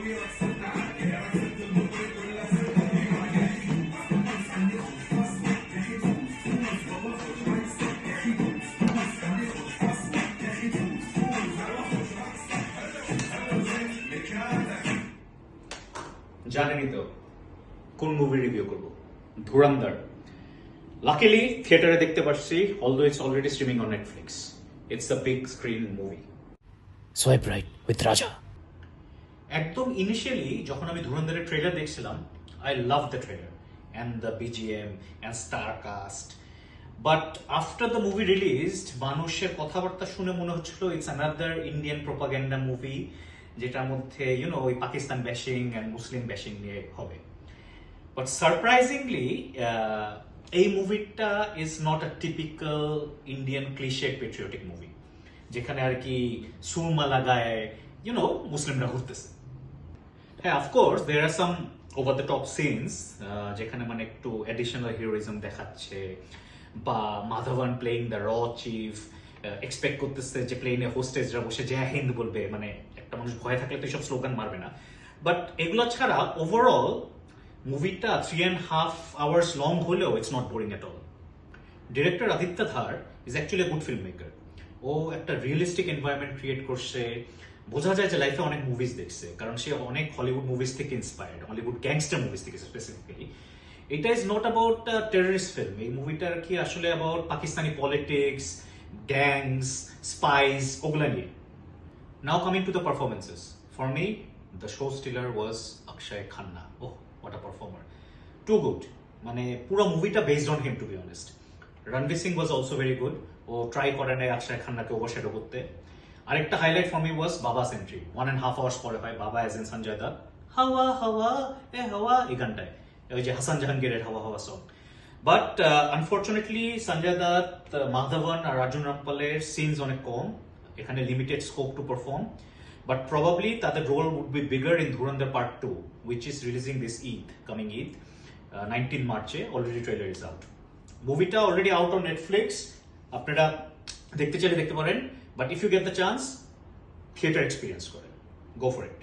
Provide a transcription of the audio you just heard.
জানেনই তো কোন মুভি রিভিউ করব, ধুরন্ধর। লাকিলি থিয়েটারে দেখতে পারছি, although it's already streaming on Netflix. It's a big screen movie. Swipe right with রাজা। একদম ইনিশিয়ালি যখন আমি ধুরন্ধরের ট্রেলার দেখছিলাম, I love the trailer and the BGM and star caste. But after the movie released, মানুষের কথাবার্তা শুনে মনে হচ্ছিল it's another Indian propaganda movie, যেটার মধ্যে ওই Pakistan bashing and Muslim bashing নিয়ে হবে। বাট সারপ্রাইজিংলি এই মুভিটা is not a typical Indian ক্লিশেড patriotic movie, যেখানে আর কি সুরমা লাগায় মুসলিমরা ঘুরতেছে। হ্যাঁ, of course there are some over the top scenes, যেখানে মানে একটু অ্যাডিশনাল হিরোইজম দেখাচ্ছে, বা মাধবন প্লেইং দ্য র চিফ, এক্সপেক্ট করতেছে যে প্লেনে হোস্টেজরা বসে জয় হিন্দ বলবে, মানে একটা মানুষ ভয় থাকলে তো এইসব স্লোগান মারবে না। বাট এগুলো ছাড়া ওভারঅল মুভিটা 3.5 hours লং হলেও it's not boring at all. Director Aditya ধার ইজ অ্যাকচুয়ালি ফিল্ম মেকার। ও একটা রিয়েলিস্টিক এনভায়রনমেন্ট ক্রিয়েট করছে। বোঝা যায় যে লাইফে অনেক মুভিজ দেখছে, কারণ সে অনেক হলিউড মুভিজ থেকে ইন্সপায়ার্ড, হলিউড গ্যাংস্টার মুভিজ থেকে স্পেসিফিক্যালি। এটা is not about terrorist film. এই মুভিটার কি আসলে about Pakistani politics, gangs, spies, ওগুলা নিয়ে। Now coming to the performances, for me the show stealer was Akshaye Khanna. Oh, what a performer, too good. মানে পুরো মুভিটা based on him, to be honest. Ranveer Singh was also very good. ও try করে নেয় অক্ষয় খান্নাকে ওভারশ্যাডো করতে। আরেকটা highlight for me was Baba's entry. 1.5 hours পরে হয় বাবা এজ এন সঞ্জয় দত্ত, হাওয়া হাওয়া এ হাওয়া, এই গানটায় ওই যে হাসান জাহাঙ্গীরের হাওয়া হাওয়া song. But unfortunately Sanjay Dutt, Madhavan আর রাজু রামপালের সিনস অনেক কম, এখানে limited scope to perform. But probably তাদের role would be bigger in Dhurandhar part 2, which is releasing this Eid, coming Eid, 19 মার্চে। Already trailer is out. মুভিটা অলরেডি আউট অন নেটফ্লিক্স, আপনারা দেখতে চাইলে দেখতে পারেন। But if you get the chance, theatre experience করেন, go for it.